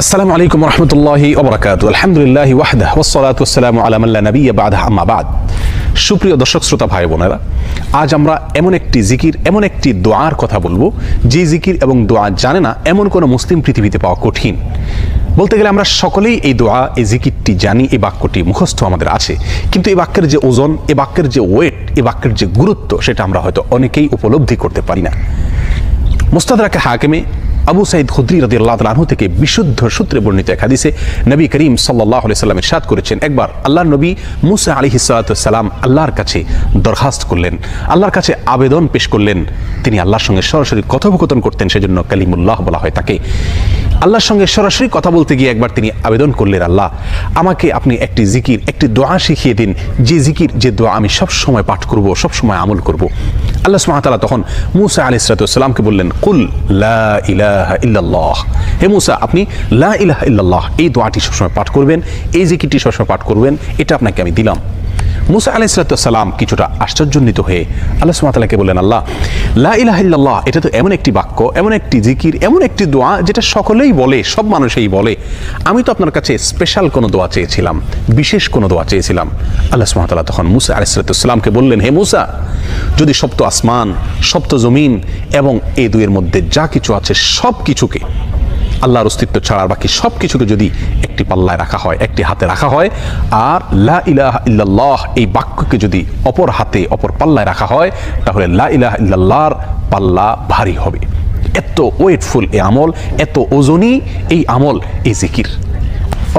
আসসালামু আলাইকুম ওয়া রাহমাতুল্লাহি ওয়া বারাকাতুহু। আলহামদুলিল্লাহি ওয়াহদাহু ওয়াসসালাতু ওয়াসসালামু আলা মান লা নাবিয়্যা বা'দাহু, আম্মা বা'দ। সুপ্রিয় দর্শক শ্রোতা ভাই বোনেরা, আজ আমরা এমন একটি জিকির, এমন একটি দোয়ার কথা বলবো যে জিকির এবং দোয়া জানে না এমন কোনো মুসলিম পৃথিবীতে পাওয়া কঠিন। বলতে গেলে আমরা সকলেই এই দোয়া, এই জিকিরটি জানি, এই বাক্যটি মুখস্থ আমাদের আছে, কিন্তু এই বাক্যের যে ওজন, এই বাক্যের যে ওয়েট, এই বাক্যের যে গুরুত্ব, সেটা আমরা হয়তো অনেকেই উপলব্ধি করতে পারি না। মুস্তাদরাকে হাকিমে আবু সাঈদ খুদরি রাদিয়াল্লাহু তাআলা আনহু থেকে বিশুদ্ধ সূত্রে বর্ণিত এক হাদিসে নবী করিম সাল্লাল্লাহু আলাইহি সাল্লাম ইরশাদ করেছেন, একবার আল্লাহর নবী মুসা আলাইহিস সালাতু সালাম আল্লাহর কাছে দরখাস্ত করলেন, আল্লাহর কাছে আবেদন পেশ করলেন। তিনি আল্লাহর সঙ্গে সরাসরি কথোপকথন করতেন, সেজন্য কালিমুল্লাহ বলা হয় তাকে। আল্লাহর সঙ্গে সরাসরি কথা বলতে গিয়ে একবার তিনি আবেদন করলেন, আল্লাহ আমাকে আপনি একটি জিকির, একটি দোয়া শিখিয়ে দিন, যে জিকির, যে দোয়া আমি সব সময় পাঠ করব, সব সময় আমল করব। আল্লাহ সুবহানাহু ওয়া তাআলা তখন মুসা আলাইহিস সালাতু সালামকে বললেন, কুল লা ইলাহা ইল্লাল্লাহ, হে মুসা আপনি লা ইলাহা ইল্লাল্লাহ এই দোয়াটি সবসময় পাঠ করবেন, এই জিকিরটি সবসময় পাঠ করবেন, এটা আপনাকে আমি দিলাম। মুসা আলাইহিস সালাম কিছুটা আশ্চর্যান্বিত হয়ে আল্লাহ সুবহানাহু ওয়া তাআলাকে বললেন, আল্লাহ লা ইলাহা ইল্লাল্লাহ এটা তো এমন একটি বাক্য, এমন একটি জিকির, এমন একটি দোয়া যেটা সকলেই বলে, সব মানুষই বলে। আমি তো আপনার কাছে স্পেশাল কোনো দোয়া চেয়েছিলাম, বিশেষ কোনো দোয়া চেয়েছিলাম। আল্লাহ সুবহানাহু ওয়া তাআলা তখন মুসা আলাইহিস সালামকে বললেন, হে মুসা, যদি সপ্ত আসমান, সপ্ত জমিন এবং এই দুইয়ের মধ্যে যা কিছু আছে সব কিছুকে, আল্লাহর অস্তিত্ব ছাড়া বাকি সব কিছুকে যদি একটি পাল্লায় রাখা হয়, একটি হাতে রাখা হয়, আর লা ইলাহা ইল্লাল্লাহ এই বাক্যকে যদি অপর হাতে, অপর পাল্লায় রাখা হয়, তাহলে লা ইলাহা ইল্লাল্লাহর পাল্লা ভারী হবে। এত ওয়েটফুল এই আমল, এত ওজনী এই আমল, এই জিকির।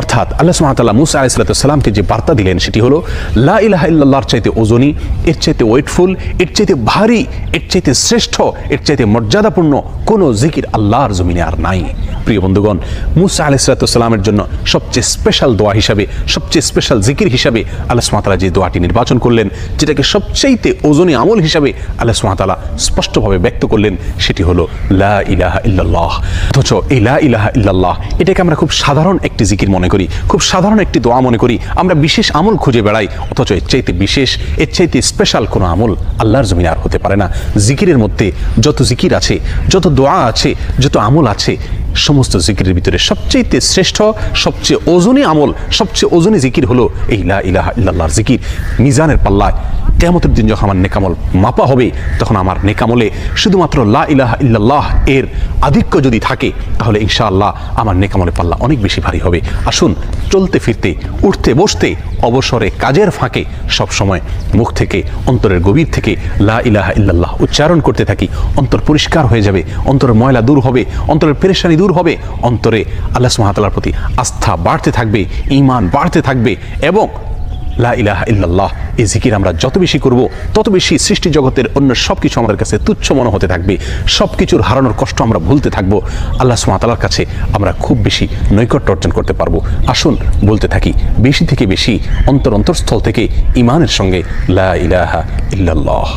অর্থাৎ আল্লাহ সুবহানাহু ওয়া তাআলা মুসা আলাইহিস সালামকে যে বার্তা দিলেন সেটি হলো, লা ইলাহা ইল্লাল্লাহর চাইতে ওজনী, এর চাইতে ওয়েটফুল, এর চাইতে ভারী, এর চাইতে শ্রেষ্ঠ, এর চাইতে মর্যাদাপূর্ণ কোনো জিকির আল্লাহর জমিনে আর নাই। প্রিয় বন্ধুগণ, মুসা আলাইহিস সালামের জন্য সবচেয়ে স্পেশাল দোয়া হিসাবে, সবচেয়ে স্পেশাল জিকির হিসাবে আল্লাহ সুবহানাহু ওয়া তাআলা যে দোয়াটি নির্বাচন করলেন, যেটাকে সবচাইতে ওজনী আমল হিসাবে আল্লাহ সুবহানাহু ওয়া তাআলা স্পষ্টভাবে ব্যক্ত করলেন, সেটি হলো লা ইলাহা ইল্লাল্লাহ। অথচ এই লা ইলাহা ইল্লাল্লাহ এটাকে আমরা খুব সাধারণ একটি জিকির মনে করি, খুব সাধারণ একটি দোয়া মনে করি, আমরা বিশেষ আমল খুঁজে বেড়াই। অথচ এর চাইতে বিশেষ, এর চাইতে স্পেশাল কোনো আমল আল্লাহর জমিনে আর হতে পারে না। জিকিরের মধ্যে যত জিকির আছে, যত দোয়া আছে, যত আমল আছে, সমস্ত জিকিরের ভিতরে সবচেয়ে শ্রেষ্ঠ, সবচেয়ে ওজনী আমল, সবচেয়ে ওজনী জিকির হলো এই লা ইলাহা ইল্লাল্লাহর জিকির। মিজানের পাল্লায় কিয়ামতের দিন যখন আমার নেকামল মাপা হবে, তখন আমার নেকামলে শুধুমাত্র লা ইলাহা ইল্লাল্লাহ এর আধিক্য যদি থাকে, তাহলে ইনশাআল্লাহ আমার নেকামলের পাল্লা অনেক বেশি ভারী হবে। আসুন, চলতে ফিরতে, উঠতে বসতে, অবসরে, কাজের ফাঁকে সব সময় মুখ থেকে, অন্তরের গভীর থেকে লা ইলাহা ইল্লাল্লাহ উচ্চারণ করতে থাকি। অন্তর পরিষ্কার হয়ে যাবে, অন্তরের ময়লা দূর হবে, অন্তরের পেরেশানি দূর হবে, অন্তরে আল্লাহ সুবহানাহু ওয়া তাআলার প্রতি আস্থা বাড়তে থাকবে, ঈমান বাড়তে থাকবে। এবং লা ইলাহা ইল্লাল্লাহ এই জিকির আমরা যত বেশি করব, তত বেশি সৃষ্টি জগতের অন্য সব কিছু আমাদের কাছে তুচ্ছ মনে হতে থাকবে। সব কিছুর হারানোর কষ্ট আমরা ভুলতে থাকবো। আল্লাহ সুবহানাহু ওয়া তাআলার কাছে আমরা খুব বেশি নৈকট্য অর্জন করতে পারবো। আসুন বলতে থাকি বেশি থেকে বেশি, অন্তরস্থল থেকে ঈমানের সঙ্গে লা ইলাহা ইল্লাল্লাহ।